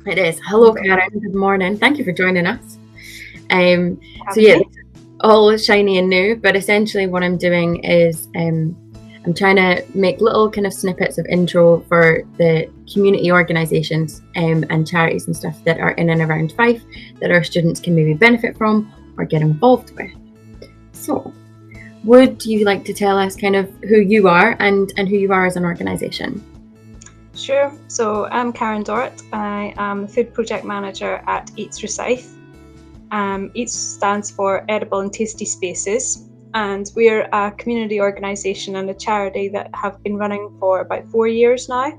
It is. Hello, Karen. Good morning. Thank you for joining us. So Having yeah, me. all shiny and new, but essentially what I'm doing is I'm trying to make little kind of snippets of intro for the community organisations and charities and stuff that are in and around Fife that our students can maybe benefit from or get involved with. So, would you like to tell us kind of who you are and who you are as an organisation? Sure. So I'm Karen Dorrit. I am the Food Project Manager at Eats Rosyth. Eats stands for Edible and Tasty Spaces, and we're a community organisation and a charity that have been running for about 4 years now.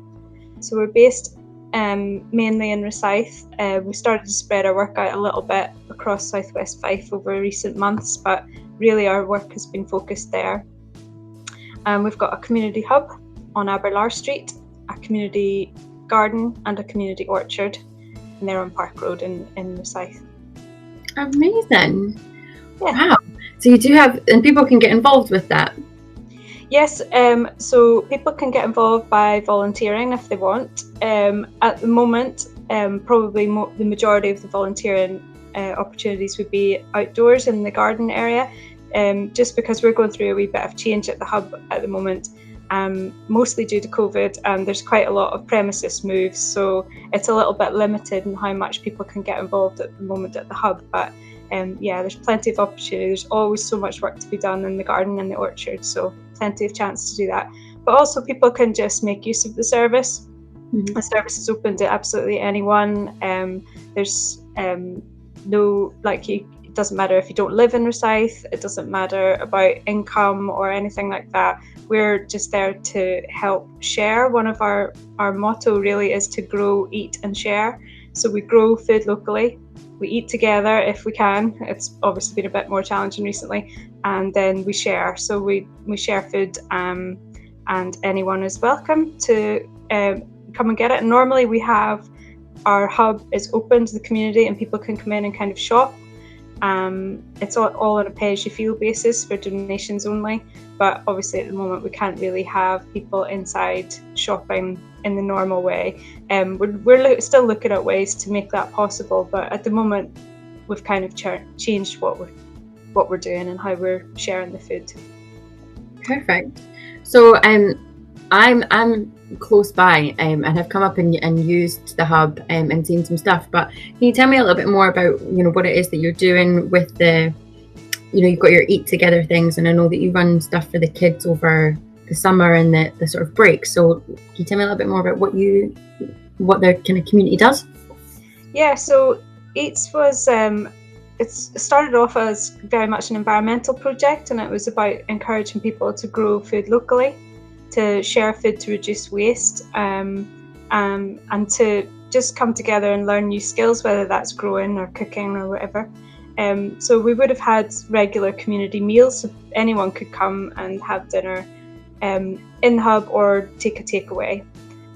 So we're based mainly in Rosyth. We started to spread our work out a little bit across southwest Fife over recent months, but really our work has been focused there. We've got a community hub on Aberlar Street, a community garden and a community orchard, and they're on Park Road in Rosyth. Amazing. Yeah. Wow. So you do have, and people can get involved with that. Yes, so people can get involved by volunteering if they want. At the moment, probably the majority of the volunteering opportunities would be outdoors in the garden area, just because we're going through a wee bit of change at the hub at the moment, mostly due to COVID, and there's quite a lot of premises moves, so it's a little bit limited in how much people can get involved at the moment at the hub, but yeah, there's plenty of opportunity. There's always so much work to be done in the garden and the orchard, so plenty of chance to do that. But also people can just make use of the service. The service is open to absolutely anyone. There's no, it doesn't matter if you don't live in Rosyth, it doesn't matter about income or anything like that. We're just there to help share. One of our motto really is to grow, eat and share. So we grow food locally, we eat together if we can. It's obviously been a bit more challenging recently, and then we share. So we share food, and anyone is welcome to come and get it. And normally we have our hub is open to the community and people can come in and kind of shop. It's all on a pay-as-you-feel basis for donations only, but obviously at the moment we can't really have people inside shopping in the normal way. We're still looking at ways to make that possible, but at the moment we've kind of changed what we're doing and how we're sharing the food. Perfect. So I'm close by and have come up and used the hub and seen some stuff, but can you tell me a little bit more about what it is that you're doing with the you've got your eat together things, and I know that you run stuff for the kids over the summer and the sort of break, so can you tell me a little bit more about what the kind of community does? Yeah, so Eats was it started off as very much an environmental project, and it was about encouraging people to grow food locally, to share food to reduce waste, and to just come together and learn new skills, whether that's growing or cooking or whatever. So we would have had regular community meals, so anyone could come and have dinner in the hub or take a takeaway.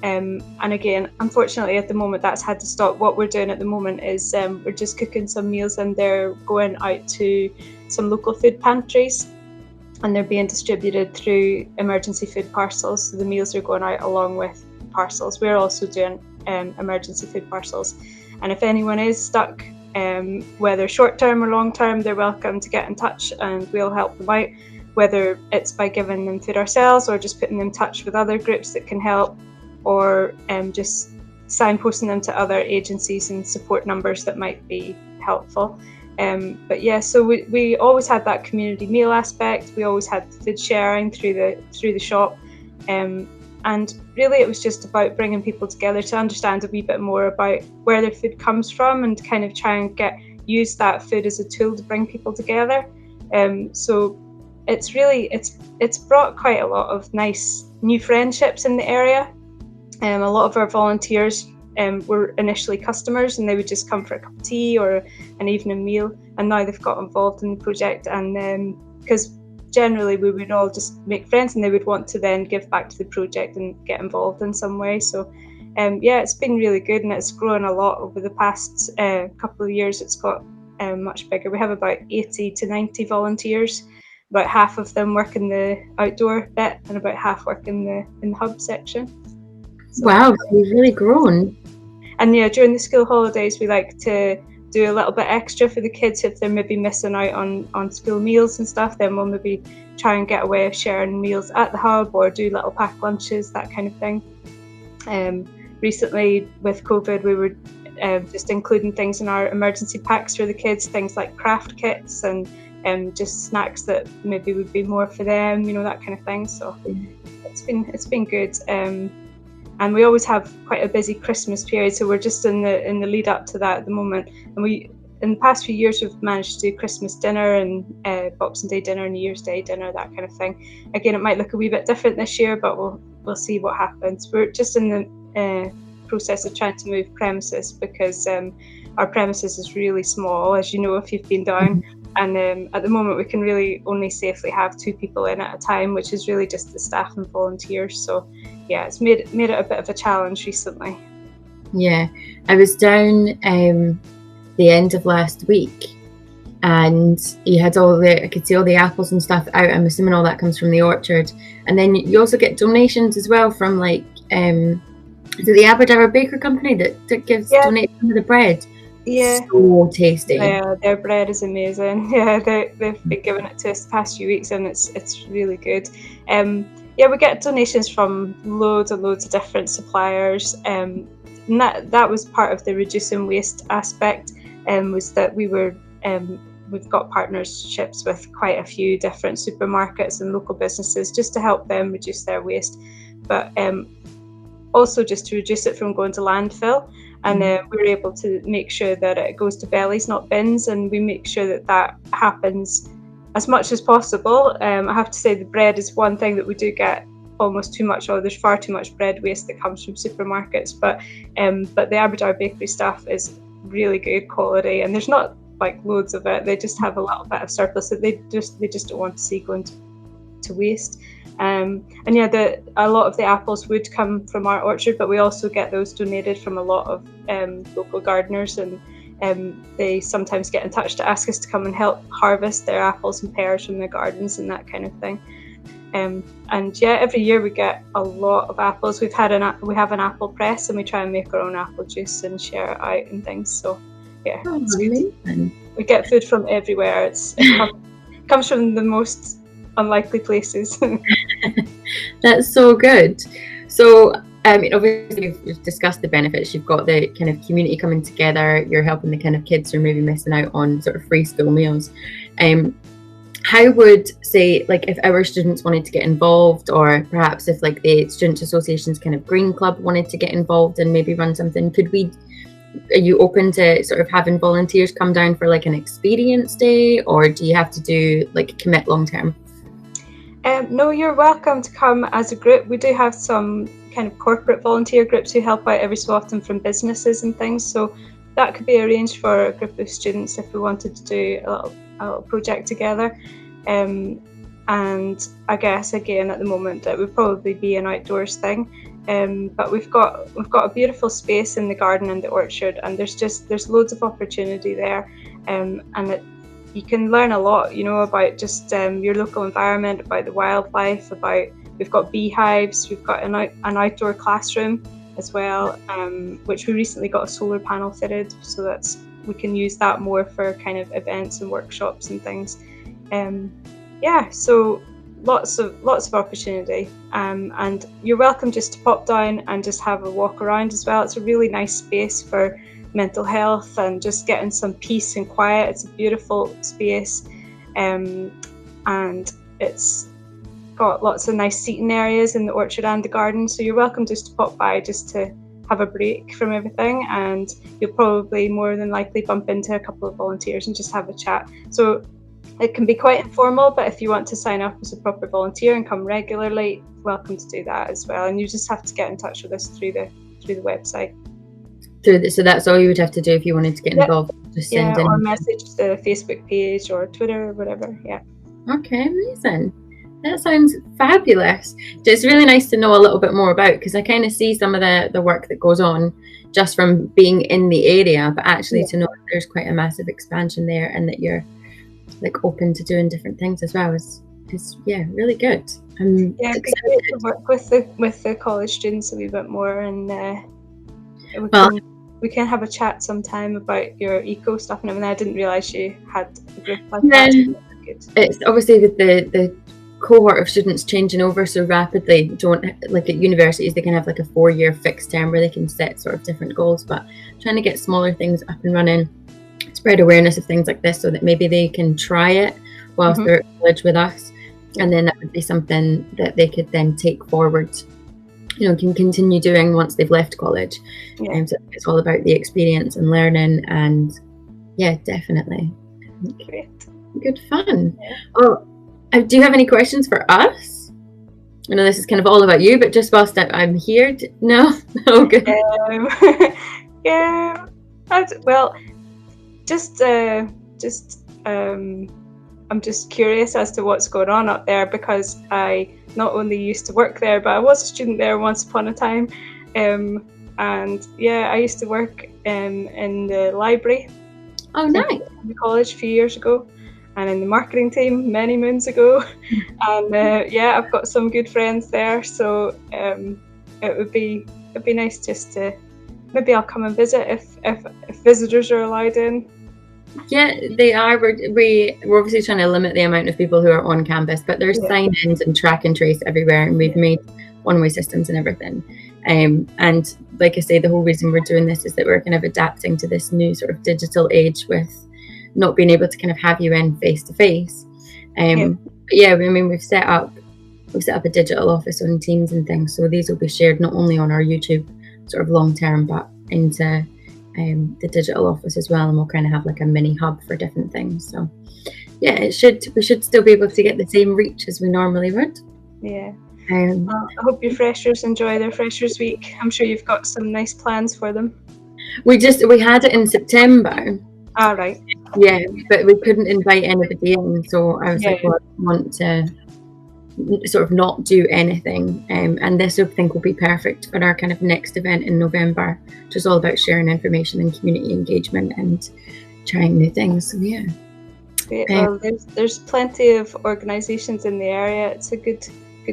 And again, unfortunately at the moment that's had to stop. What we're doing at the moment is we're just cooking some meals and they're going out to some local food pantries and they're being distributed through emergency food parcels. So the meals are going out along with parcels. We're also doing emergency food parcels, and if anyone is stuck, whether short term or long term, they're welcome to get in touch and we'll help them out, whether it's by giving them food ourselves or just putting them in touch with other groups that can help, or just signposting them to other agencies and support numbers that might be helpful. But yeah, so we always had that community meal aspect. We always had food sharing through the shop, and really it was just about bringing people together to understand a wee bit more about where their food comes from and kind of try and use that food as a tool to bring people together. So it's really it's brought quite a lot of nice new friendships in the area. A lot of our volunteers were initially customers and they would just come for a cup of tea or an evening meal, and now they've got involved in the project, and because generally we would all just make friends and they would want to then give back to the project and get involved in some way. So yeah, it's been really good and it's grown a lot over the past couple of years. It's got much bigger. We have about 80 to 90 volunteers. About half of them work in the outdoor bit and about half work in the hub section. So, wow, so you've really grown. And yeah, during the school holidays, we like to do a little bit extra for the kids if they're maybe missing out on school meals and stuff. Then we'll maybe try and get a way of sharing meals at the hub, or do little pack lunches, that kind of thing. Recently with COVID, we were just including things in our emergency packs for the kids, things like craft kits and just snacks that maybe would be more for them, that kind of thing. So it's been good. And we always have quite a busy Christmas period, so we're just in the lead up to that at the moment. And in the past few years, we've managed to do Christmas dinner and Boxing Day dinner, New Year's Day dinner, that kind of thing. Again, it might look a wee bit different this year, but we'll see what happens. We're just in the process of trying to move premises, because our premises is really small, as you know if you've been down. And at the moment, we can really only safely have 2 people in at a time, which is really just the staff and volunteers. So yeah, it's made it a bit of a challenge recently. Yeah, I was down the end of last week, and you had I could see all the apples and stuff out. I'm assuming all that comes from the orchard. And then you also get donations as well from like is it the Aberdour Baker Company that gives donates some of the bread? Yeah, so tasty. Yeah, their bread is amazing. Yeah, they've been giving it to us the past few weeks, and it's really good. Yeah, we get donations from loads and loads of different suppliers. And that was part of the reducing waste aspect. Was that we've got partnerships with quite a few different supermarkets and local businesses just to help them reduce their waste, but also just to reduce it from going to landfill. And we were able to make sure that it goes to bellies, not bins, and we make sure that happens as much as possible. I have to say the bread is one thing that we do get almost too much of. There's far too much bread waste that comes from supermarkets, but the Aberdour Bakery stuff is really good quality, and there's not like loads of it. They just have a little bit of surplus that they just don't want to see going to waste. And yeah, a lot of the apples would come from our orchard, but we also get those donated from a lot of local gardeners, and they sometimes get in touch to ask us to come and help harvest their apples and pears from their gardens and that kind of thing. And yeah, every year we get a lot of apples. We have an apple press, and we try and make our own apple juice and share it out and things. So yeah, it's good. We get food from everywhere. It comes from the most unlikely places. That's so good. So obviously we've discussed the benefits. You've got the kind of community coming together, you're helping the kind of kids who are maybe missing out on sort of free school meals. How would, say, like if our students wanted to get involved, or perhaps if like the Students Association's kind of Green Club wanted to get involved and maybe run something, are you open to sort of having volunteers come down for like an experience day, or do you have to commit long term? No, you're welcome to come as a group. We do have some kind of corporate volunteer groups who help out every so often from businesses and things, so that could be arranged for a group of students if we wanted to do a little project together. And I guess again at the moment it would probably be an outdoors thing, but we've got a beautiful space in the garden and the orchard, and there's loads of opportunity there, and you can learn a lot, about just your local environment, about the wildlife, we've got beehives, we've got an outdoor classroom as well, which we recently got a solar panel fitted, so we can use that more for kind of events and workshops and things. Yeah, so lots of opportunity, and you're welcome just to pop down and just have a walk around as well. It's a really nice space for mental health and just getting some peace and quiet. It's a beautiful space, and it's got lots of nice seating areas in the orchard and the garden, so you're welcome just to pop by just to have a break from everything, and you'll probably more than likely bump into a couple of volunteers and just have a chat. So it can be quite informal, but if you want to sign up as a proper volunteer and come regularly, welcome to do that as well, and you just have to get in touch with us through the website. So that's all you would have to do if you wanted to get involved. Just send in, or message the Facebook page or Twitter or whatever. Yeah. Okay, amazing. That sounds fabulous. It's really nice to know a little bit more about, because I kind of see some of the work that goes on just from being in the area, but actually to know that there's quite a massive expansion there, and that you're like open to doing different things as well is really good. Yeah, it'd be great to work with the college students a wee bit more, and we can have a chat sometime about your eco stuff. And I didn't realise you had a group like Yeah, that. Good. it's obviously with the cohort of students changing over so rapidly. Don't, like at universities, they can have like a 4-year fixed term where they can set sort of different goals, but trying to get smaller things up and running, spread awareness of things like this so that maybe they can try it whilst they're at college with us, and then that would be something that they could then take forward, can continue doing once they've left college. So it's all about the experience and learning, and yeah, definitely. Great. Good fun. Oh, do you have any questions for us? I know this is kind of all about you, but just whilst I'm here, no? Oh, good. Yeah. Well, I'm just curious as to what's going on up there, because I not only used to work there, but I was a student there once upon a time. And yeah, I used to work in the library. Oh, nice. In the college a few years ago, and in the marketing team many moons ago. And yeah, I've got some good friends there, so it'd be nice just to, maybe I'll come and visit if visitors are allowed in. Yeah, they are. We're obviously trying to limit the amount of people who are on campus, but there's sign-ins and track and trace everywhere, and we've made one-way systems and everything. And like I say, the whole reason we're doing this is that we're kind of adapting to this new sort of digital age with not being able to kind of have you in face to face. But yeah, I mean, we've set up a digital office on Teams and things, so these will be shared not only on our YouTube sort of long term, but into the digital office as well, and we'll kind of have like a mini hub for different things. So yeah, we should still be able to get the same reach as we normally would. Yeah. I hope your freshers enjoy their freshers week. I'm sure you've got some nice plans for them. We had it in September. All right. Yeah, but we couldn't invite anybody in, so I was like, well, I want to sort of not do anything, and this I think will be perfect for our kind of next event in November, which is all about sharing information and community engagement and trying new things. So yeah. Great. Well, there's plenty of organisations in the area. It's a good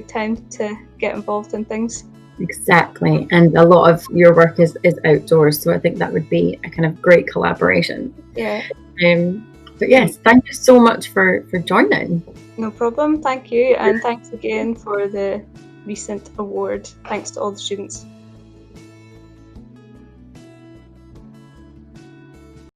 time to get involved in things. Exactly, and a lot of your work is outdoors, so I think that would be a kind of great collaboration. Yeah. But yes, thank you so much for joining. No problem. Thank you, and thanks again for the recent award. Thanks to all the students.